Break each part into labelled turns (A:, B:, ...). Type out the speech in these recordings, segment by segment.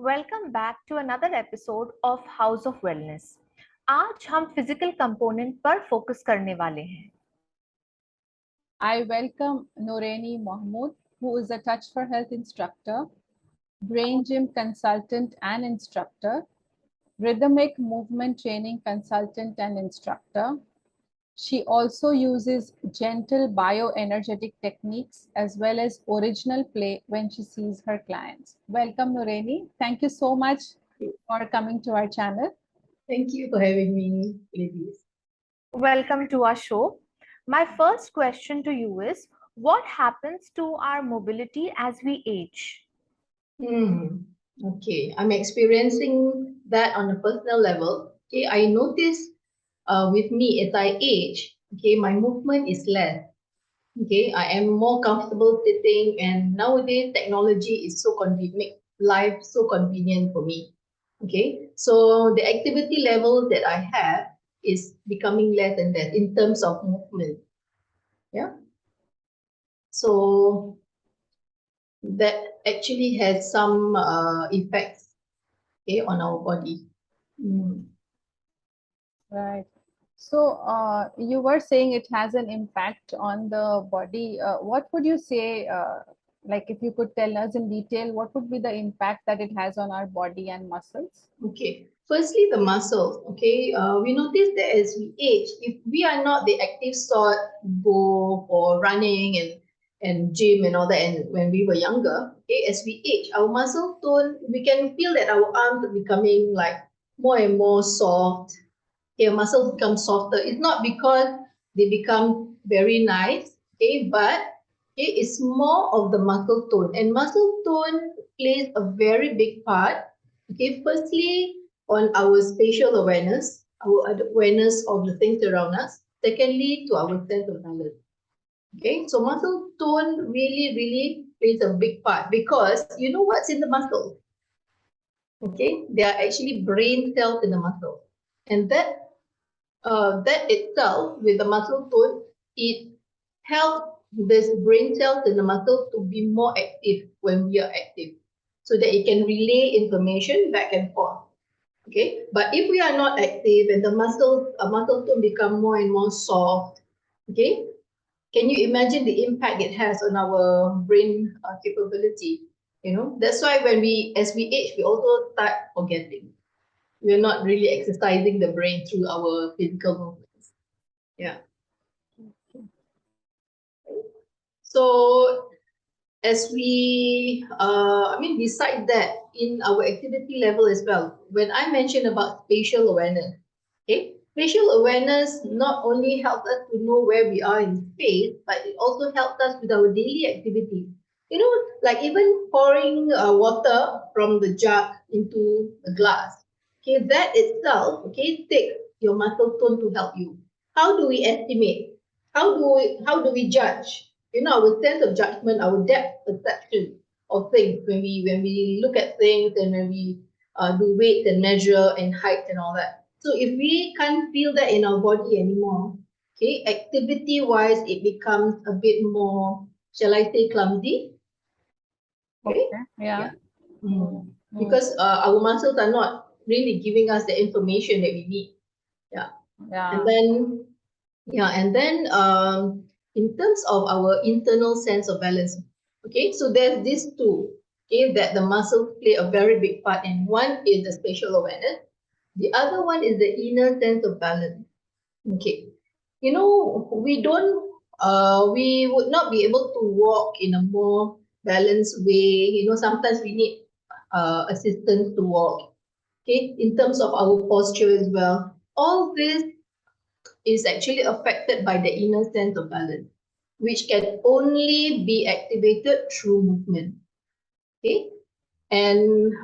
A: Welcome back to another episode of house of wellness. आज हम physical component पर focus करने वाले हैं।
B: I welcome Nooraini Mahmood, who is a Touch for Health instructor, brain gym consultant and instructor, rhythmic movement training consultant and instructor. She also uses gentle bioenergetic techniques as well as original play when she sees her clients. Welcome, Nooraini. Thank you so much for coming to our channel.
C: Thank you for having me, ladies.
A: Welcome to our show. My first question to you is, what happens to our mobility as we age?
C: Okay, I'm experiencing that on a personal level. Okay, I notice with me as I age, okay, my movement is less. Okay, I am more comfortable sitting, and nowadays technology is so convenient, make life so convenient for me. Okay, so the activity level that I have is becoming less and less in terms of movement. Yeah, so that actually has some effects, okay, on our body.
B: Right. So you were saying it has an impact on the body. What would you say, like if you could tell us in detail, what would be the impact that it has on our body and muscles?
C: Okay, firstly, the muscles. Okay, we notice that as we age, if we are not the active sort who go for running and gym and all that, and when we were younger, okay, as we age, our muscle tone, we can feel that our arms are becoming like more and more soft. Okay, muscles become softer. It's not because they become very nice, okay, but okay, it's more of the muscle tone, and muscle tone plays a very big part. Okay, firstly, on our spatial awareness, our awareness of the things around us. Secondly, to our sense of balance. Okay, so muscle tone really plays a big part because you know what's in the muscle. Okay, there are actually brain cells in the muscle, and that itself with the muscle tone, it helps this brain cells in the muscle to be more active when we are active, so that it can relay information back and forth. Okay, but if we are not active and the muscle tone become more and more soft, okay, can you imagine the impact it has on our brain capability? That's why as we age, we also start forgetting. We're not really exercising the brain through our physical movements. Yeah. So as we, besides that, in our activity level as well, when I mentioned about spatial awareness, okay, spatial awareness not only helps us to know where we are in space, but it also helps us with our daily activities. Like even pouring water from the jug into a glass. Okay, that itself, okay, takes your muscle tone to help you. How do we estimate? How do we judge? Our sense of judgment, our depth perception of things when we look at things and when we do weight and measure and height and all that. So if we can't feel that in our body anymore, okay, activity wise, it becomes a bit more, shall I say, clumsy. Okay.
B: Okay. Yeah.
C: Because our muscles are not really giving us the information that we need. Yeah.
B: Yeah.
C: And then in terms of our internal sense of balance, okay, so there's these two, okay, that the muscles play a very big part in. One is the spatial awareness, the other one is the inner sense of balance. Okay, we would not be able to walk in a more balanced way. Sometimes we need assistance to walk. Okay, in terms of our posture as well. All this is actually affected by the inner sense of balance, which can only be activated through movement. Okay, and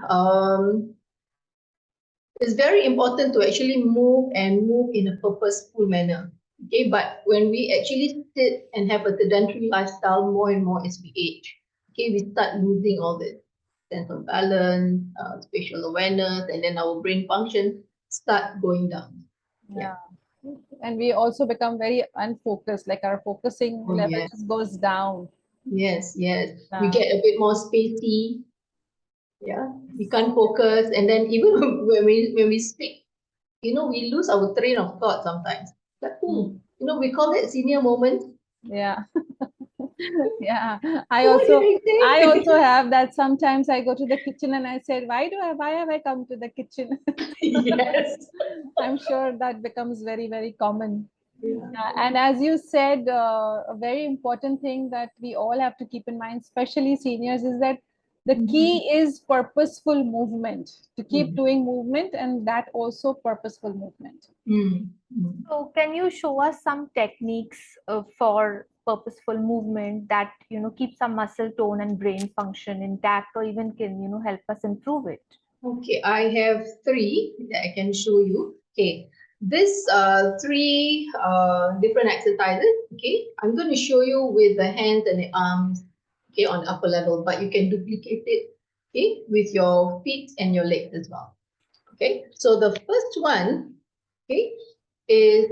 C: it's very important to actually move and move in a purposeful manner. Okay, but when we actually sit and have a sedentary lifestyle more and more as we age, okay, we start losing all this sense of balance, spatial awareness, and then our brain functions start going down.
B: Yeah. And we also become very unfocused, like our focusing
C: Oh,
B: level
C: yes.
B: just goes down.
C: Yes. We get a bit more spacey. Yeah, we can't focus, and then even when we speak, we lose our train of thought sometimes. Like, we call that senior moment.
B: Yeah. Yeah.
C: What did I
B: I
C: say?
B: also have that. Sometimes I go to the kitchen and I said, why have I come to the kitchen?
C: Yes.
B: I'm sure that becomes very, very common.
C: Yeah.
B: And as you said, a very important thing that we all have to keep in mind, especially seniors, is that the key is purposeful movement, to keep doing movement, and that also purposeful movement.
A: So can you show us some techniques for purposeful movement that keeps our muscle tone and brain function intact, or even can help us improve it?
C: Okay, I have three that I can show you. Okay, this three different exercises. Okay, I'm going to show you with the hands and the arms. Okay, on upper level, but you can duplicate it. Okay, with your feet and your legs as well. Okay, so the first one, okay, is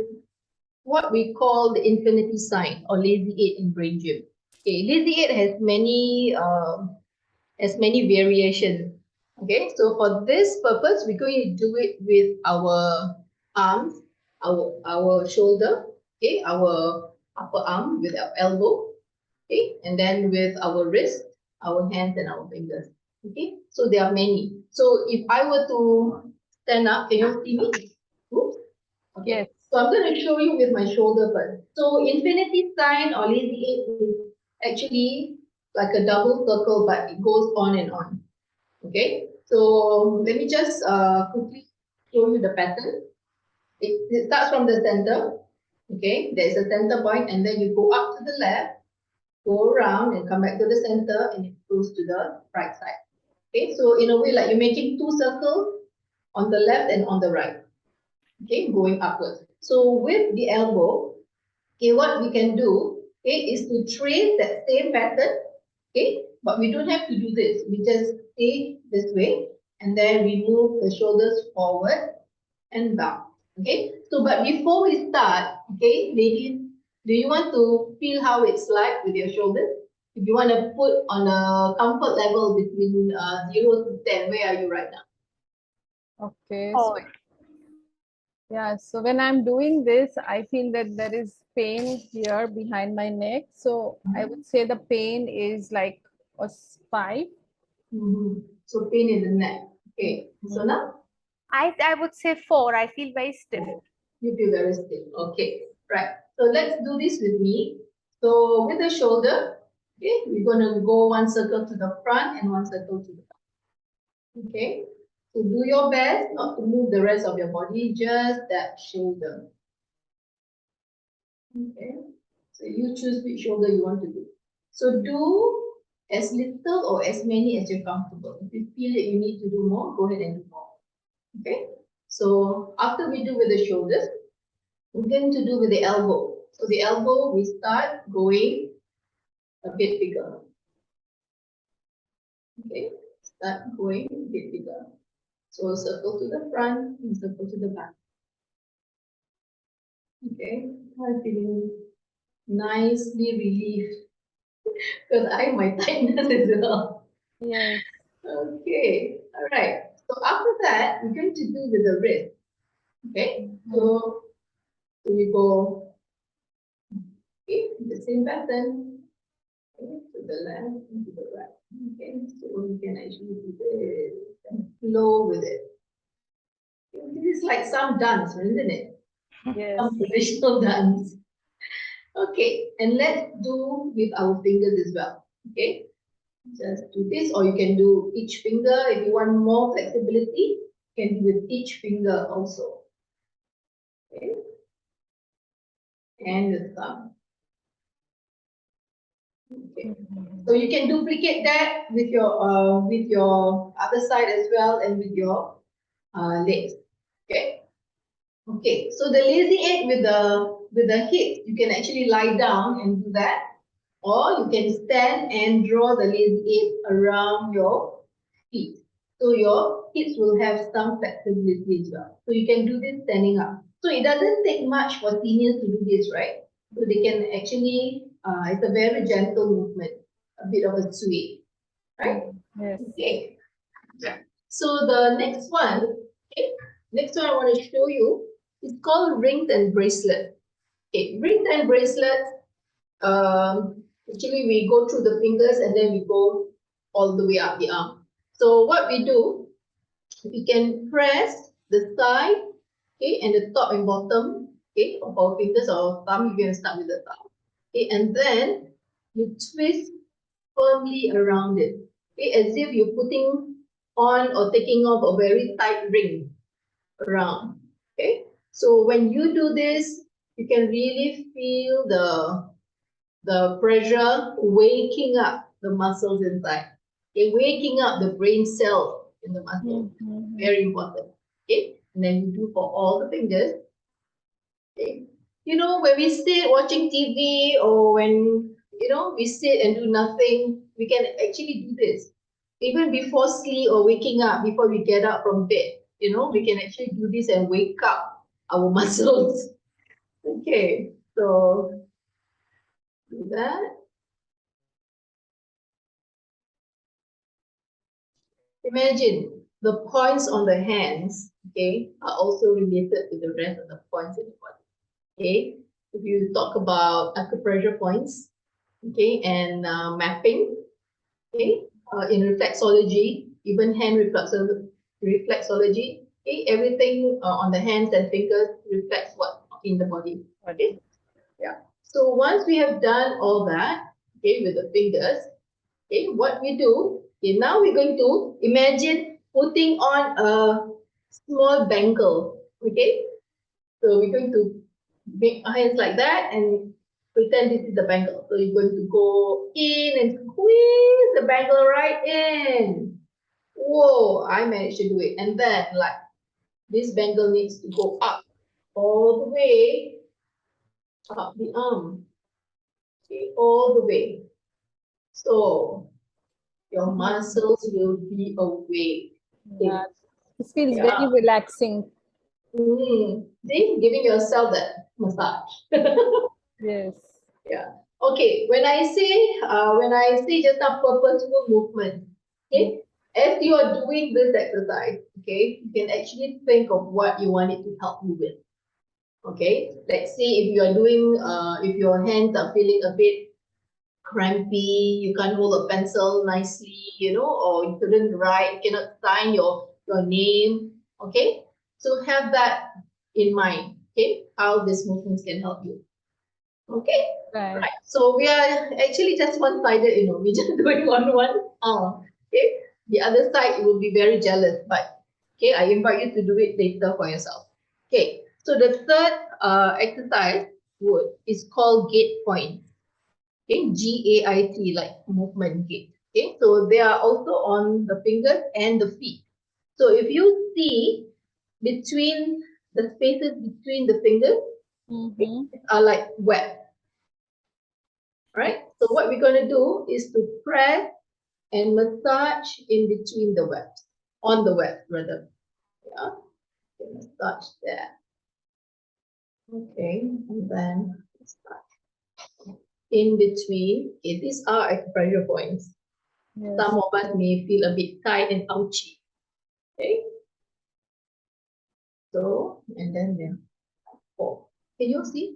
C: what we call the infinity sign or lazy eight in brain gym. Okay, lazy eight has many variations. Okay, so for this purpose, we're going to do it with our arms, our shoulder, okay, our upper arm with our elbow, okay, and then with our wrist, our hands, and our fingers. Okay, so there are many. So if I were to stand up, can you see me? Oops. Okay,
B: Yes.
C: so I'm going to show you with my shoulder first. So infinity sign or lazy eight is actually like a double circle, but it goes on and on. Okay, so let me just quickly show you the pattern. It starts from the center. Okay, there's a center point, and then you go up to the left, go around, and come back to the center, and it goes to the right side. Okay, so in a way, like you're making two circles on the left and on the right. Okay, going upwards. So with the elbow, okay, what we can do, okay, is to trace that same pattern, okay, but we don't have to do this. We just stay this way, and then we move the shoulders forward and down. Okay, so but before we start, okay, ladies, do you want to feel how it's like with your shoulders? If you want to put on a comfort level between 0 to 10, where are you right now?
B: Okay.
A: Oh,
B: Yeah, so when I'm doing this, I feel that there is pain here behind my neck. So I would say the pain is like a 5.
C: So pain in the neck. Okay, so now
A: I would say 4. I feel very stiff.
C: you feel very stiff. Okay, right. So let's do this with me. So with the shoulder, okay, we're gonna go one circle to the front and one circle to the back. Okay, so do your best not to move the rest of your body, just that shoulder. Okay, so you choose which shoulder you want to do. So do as little or as many as you're comfortable. If you feel that you need to do more, go ahead and do more. Okay, so after we do with the shoulders, we're going to do with the elbow. So the elbow, we start going a bit bigger. Okay, start going a bit bigger. So circle to the front and circle to the back. Okay, I'm feeling nicely relieved because I have my tightness as well.
B: Yes.
C: Okay, all right. So after that, we're going to do with the wrist. Okay, so we go, okay, the same pattern. Okay, to the left and to the right. Okay, so we can actually do this and flow with it. This is like some dance, isn't it?
B: Yes.
C: Some traditional dance. Okay, and let's do with our fingers as well. Okay, just do this, or you can do each finger if you want more flexibility. You can do with each finger also. Okay, and the thumb. Okay, so you can duplicate that with your other side as well and with your legs. Okay. Okay. So the lazy eight with the hips, you can actually lie down and do that, or you can stand and draw the lazy eight around your feet. So your hips will have some flexibility as well. So you can do this standing up. So it doesn't take much for seniors to do this, right? So they can actually, it's a very gentle movement, a bit of a sway, right?
B: Yes.
C: Okay. Yeah. So the next one, okay, next one I want to show you is called rings and bracelet. Okay, rings and bracelet. Actually, we go through the fingers and then we go all the way up the arm. So what we do, we can press the side, okay, and the top and bottom, okay, of our fingers or thumb. You're going to start with the thumb, okay, and then you twist firmly around it, okay, as if you're putting on or taking off a very tight ring around, okay. So when you do this, you can really feel the pressure waking up the muscles inside, okay, waking up the brain cells in the muscle. Very important, okay. And then you do for all the fingers, okay. You know, when we sit watching TV or when, you know, we sit and do nothing, we can actually do this. Even before sleep or waking up, before we get up from bed, you know, we can actually do this and wake up our muscles. Okay, so do that. Imagine the points on the hands, okay, are also related to the rest of the points in the body. Okay, if you talk about acupressure points, okay, and mapping, okay, in reflexology, even hand reflexology, okay, everything on the hands and fingers reflects what in the body. Okay, yeah. So once we have done all that, okay, with the fingers, okay, what we do, okay, now we're going to imagine putting on a small bangle, okay. So we're going to make our hands like that and pretend this is the bangle. So you're going to go in and squeeze the bangle right in. Whoa, I managed to do it. And then like this bangle needs to go up all the way up the arm. Okay, all the way. So your muscles will be awake.
B: Yeah. This feels
C: Yeah.
B: very relaxing.
C: See, giving yourself that massage.
B: Yes.
C: Yeah. Okay. When I say just a purposeful movement, okay, as you are doing this exercise, okay, you can actually think of what you want it to help you with. Okay. Let's say if you are doing, if your hands are feeling a bit crampy, you can't hold a pencil nicely, you know, or you couldn't write, you cannot sign your name. Okay. So have that in mind. Okay, how these movements can help you. Okay.
B: Right.
C: Right. So we are actually just one-sided, you know, we're just doing one arm. Okay. The other side will be very jealous, but okay, I invite you to do it later for yourself. Okay. So the third exercise is called gate point. Okay, GAIT, like movement gate. Okay, so they are also on the fingers and the feet. So if you see between the spaces between the fingers are like web. Right? So what we're going to do is to press and massage in between the webs, on the web rather. Yeah, okay, massage there. Okay, and then massage in between. Okay, these are acupressure points.
B: Yes.
C: Some of us may feel a bit tight and ouchy. Okay, so and then there. Four. Can you see?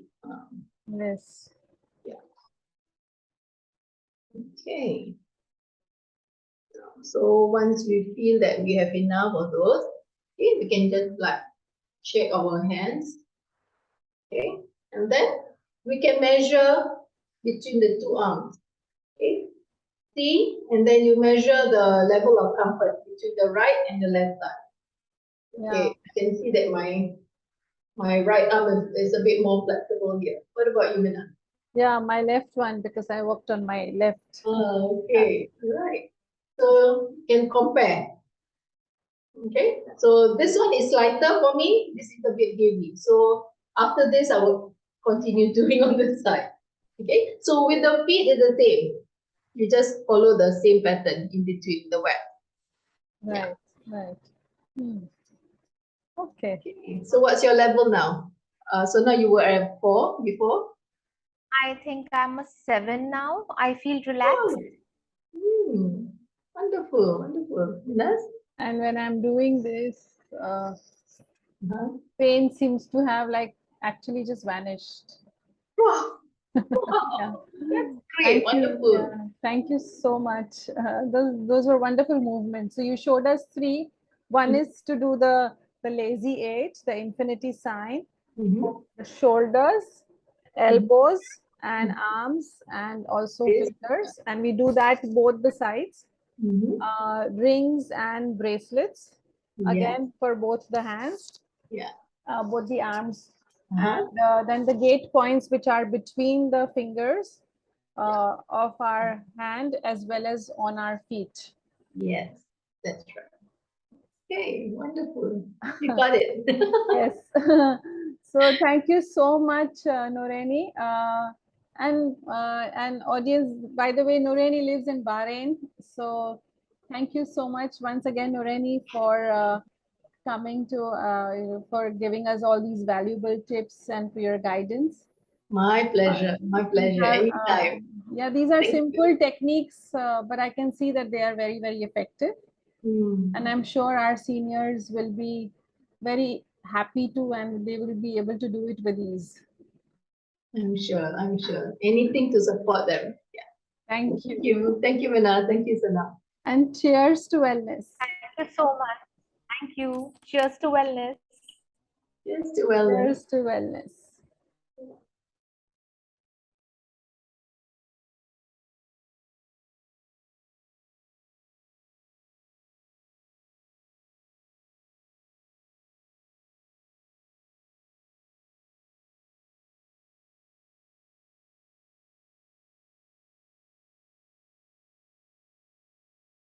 B: Yes.
C: Yeah. Okay. So once we feel that we have enough of those, okay, we can just like shake our hands, okay, and then we can measure between the two arms, okay. See, and then you measure the level of comfort between the right and the left side. Okay,
B: Yeah.
C: I can see that my right arm is a bit more flexible here. What about you, Mina?
B: Yeah, my left one because I worked on my left.
C: Okay, right. So you can compare. Okay, so this one is lighter for me. This is a bit heavy. So after this, I will continue doing on this side. Okay, so with the feet, it's the same. You just follow the same pattern in between the web.
B: Right. Right. Okay.
C: Okay, so what's your level now? So now you were at 4 before.
A: I think I'm a 7 now. I feel relaxed.
C: Oh, wonderful, wonderful. Minas?
B: And when I'm doing this,
C: Uh-huh.
B: pain seems to have like actually just vanished.
C: Wow.
B: Yeah.
C: Wow. That's
B: Thank
C: great.
B: you.
C: Wonderful.
B: Yeah. Thank you so much. Those were wonderful movements. So you showed us three. One is to do the lazy eight, the infinity sign,
C: Mhm.
B: the shoulders,
C: Mhm.
B: elbows, and
C: Mhm.
B: arms, and also
C: Yes.
B: fingers. And we do that both the sides.
C: Mhm.
B: Rings and bracelets,
C: Yeah.
B: again for both the hands,
C: Yeah.
B: both the arms,
C: Uh-huh.
B: and then the gate points, which are between the fingers
C: Yeah.
B: of our hand as well as on our feet.
C: Yes. That's right. Okay. Wonderful. You got it.
B: Yes. So thank you so much, Nooraini. And audience, by the way, Nooraini lives in Bahrain. So thank you so much once again, Nooraini, for coming to for giving us all these valuable tips and for your guidance.
C: My pleasure. My
B: These
C: pleasure.
B: are
C: Anytime.
B: yeah, these are
C: Thank you.
B: simple techniques, but I can see that they are very, very effective. And
C: Mm.
B: I'm sure our seniors will be very happy to, and they will be able to do it with ease.
C: I'm sure. I'm sure. Anything to support them. Yeah.
B: Thank
C: Thank
B: you.
C: you. Thank you, Mana. Thank you, Sana.
B: And cheers to wellness.
A: Thank you so much. Thank you. Cheers to wellness.
C: Cheers to wellness.
B: Cheers to wellness.